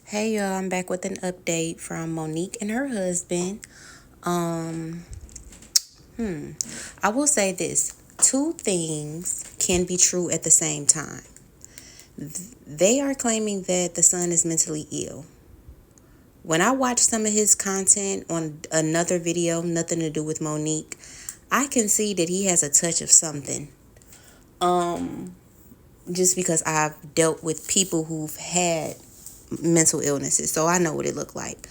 Hey y'all, I'm back with an update from Monique and her husband. Um, I will say this. Two things can be true at the same time. They are claiming that the son is mentally ill. When I watch some of his content on another video, nothing to do with Monique, I can see that he has a touch of something. Just because I've dealt with people who've had mental illnesses, so I know what it looked like.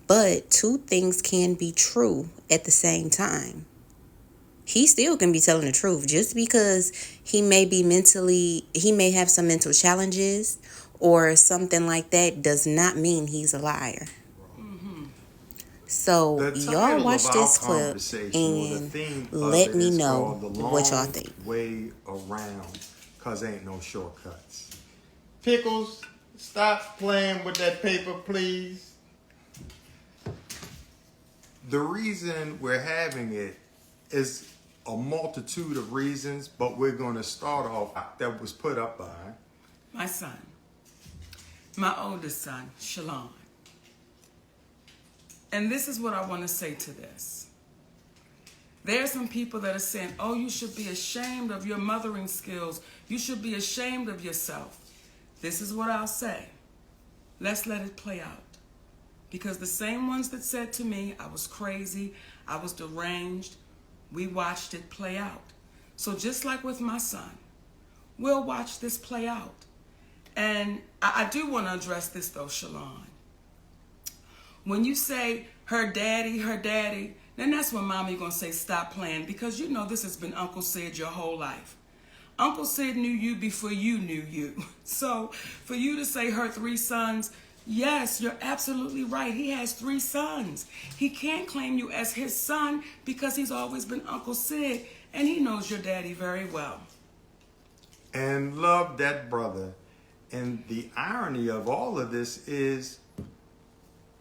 But two things can be true at the same time. He still can be telling the truth. Just because he may have some mental challenges or something like that does not mean he's a liar. So The y'all title of watch our this clip conversation, or the and theme of let it, me is know called The what y'all Long think. Way Around, because ain't no shortcuts. Pickles, stop playing with that paper, please. The reason we're having it is a multitude of reasons, but we're going to start off that was put up by my son, my oldest son, Shalon. And this is what I want to say to this. There are some people that are saying, oh, you should be ashamed of your mothering skills. You should be ashamed of yourself. This is what I'll say. Let's let it play out. Because the same ones that said to me, I was crazy, I was deranged, we watched it play out. So just like with my son, we'll watch this play out. And I do want to address this though, Shalon. When you say her daddy, then that's when mommy gonna say stop playing, because you know this has been Uncle Sid your whole life. Uncle Sid knew you before you knew you. So for you to say her 3 sons, yes, you're absolutely right. He has 3 sons. He can't claim you as his son because he's always been Uncle Sid, and he knows your daddy very well. and love that brother. And the irony of all of this is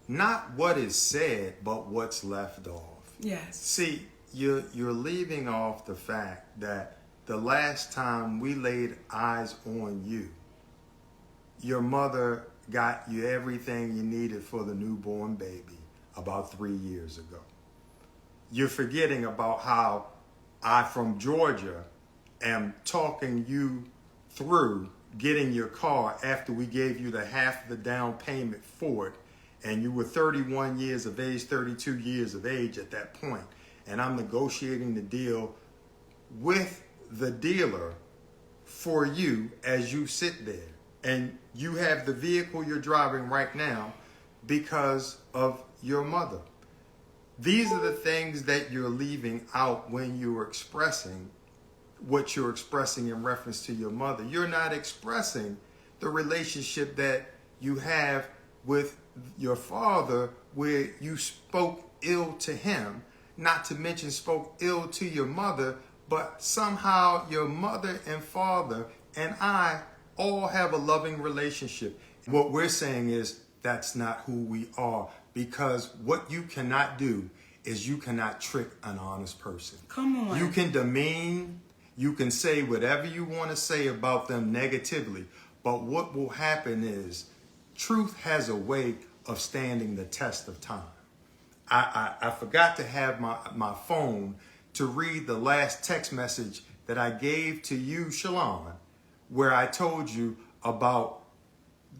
not what is said, but what's left off. Yes. See, you're leaving off the fact that the last time we laid eyes on you, your mother got you everything you needed for the newborn baby about 3 years ago. You're forgetting about how I, from Georgia, am talking you through getting your car after we gave you the half of the down payment for it, and you were 31 years of age, 32 years of age at that point, and I'm negotiating the deal with the dealer for you as you sit there. And you have the vehicle you're driving right now because of your mother. These are the things that you're leaving out when you're expressing what you're expressing in reference to your mother. You're not expressing the relationship that you have with your father, where you spoke ill to him, not to mention spoke ill to your mother, but somehow your mother and father and I all have a loving relationship. What we're saying is that's not who we are, because what you cannot do is you cannot trick an honest person. Come on. You can demean, you can say whatever you want to say about them negatively, but what will happen is truth has a way of standing the test of time. I forgot to have my phone to read the last text message that I gave to you, Shalon, where I told you about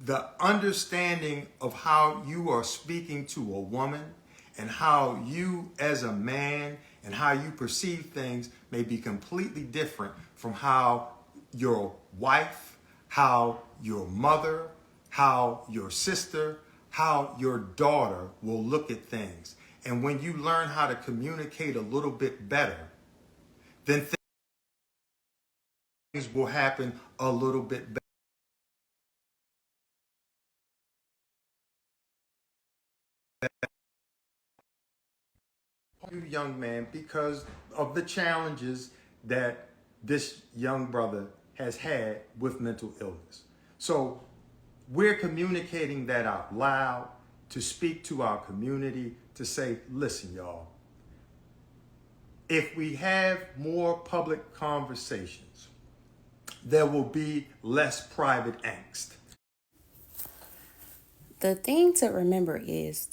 the understanding of how you are speaking to a woman, and how you as a man and how you perceive things may be completely different from how your wife, how your mother, how your sister, how your daughter will look at things. And when you learn how to communicate a little bit better, then things will happen a little bit better. You, young man, because of the challenges that this young brother has had with mental illness. So we're communicating that out loud to speak to our community, to say, listen, y'all, if we have more public conversations, there will be less private angst. The thing to remember is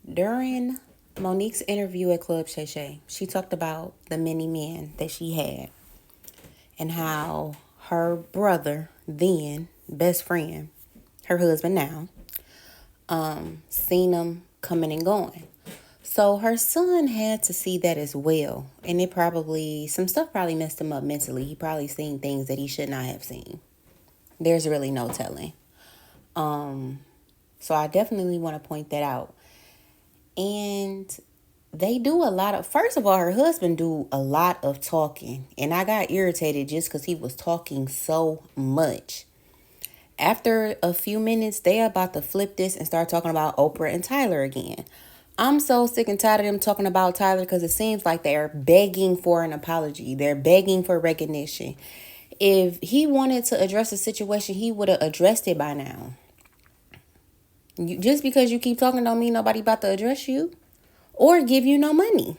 during Monique's interview at Club Shay Shay, she talked about the many men that she had and how her brother, then best friend, her husband now, seen them coming and going. So her son had to see that as well. And some stuff probably messed him up mentally. He probably seen things that he should not have seen. There's really no telling. So I definitely want to point that out. And they do a lot of, first of all, her husband do a lot of talking. And I got irritated just because he was talking so much. After a few minutes, they about to flip this and start talking about Oprah and Tyler again. I'm so sick and tired of them talking about Tyler because it seems like they're begging for an apology. They're begging for recognition. If he wanted to address the situation, he would have addressed it by now. Just because you keep talking don't mean nobody about to address you or give you no money.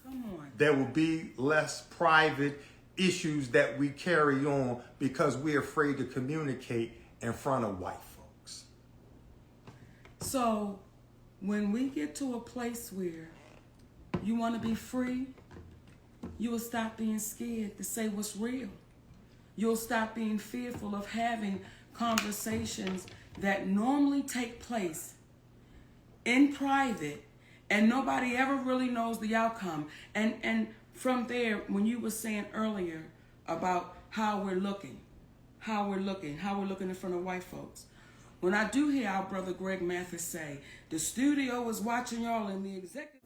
Come on. There will be less private issues that we carry on because we're afraid to communicate in front of white folks. So when we get to a place where you want to be free, you will stop being scared to say what's real. You'll stop being fearful of having conversations that normally take place in private and nobody ever really knows the outcome. And from there, when you were saying earlier about how we're looking in front of white folks. When I do hear our brother Greg Mathis say, the studio is watching y'all and the executive.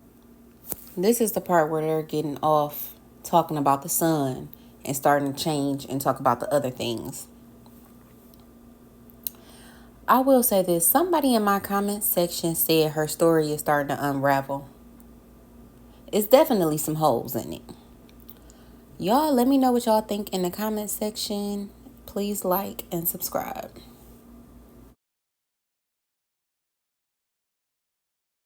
This is the part where they're getting off talking about the son and starting to change and talk about the other things. I will say this. Somebody in my comment section said her story is starting to unravel. It's definitely some holes in it. Y'all let me know what y'all think in the comment section. Please like and subscribe.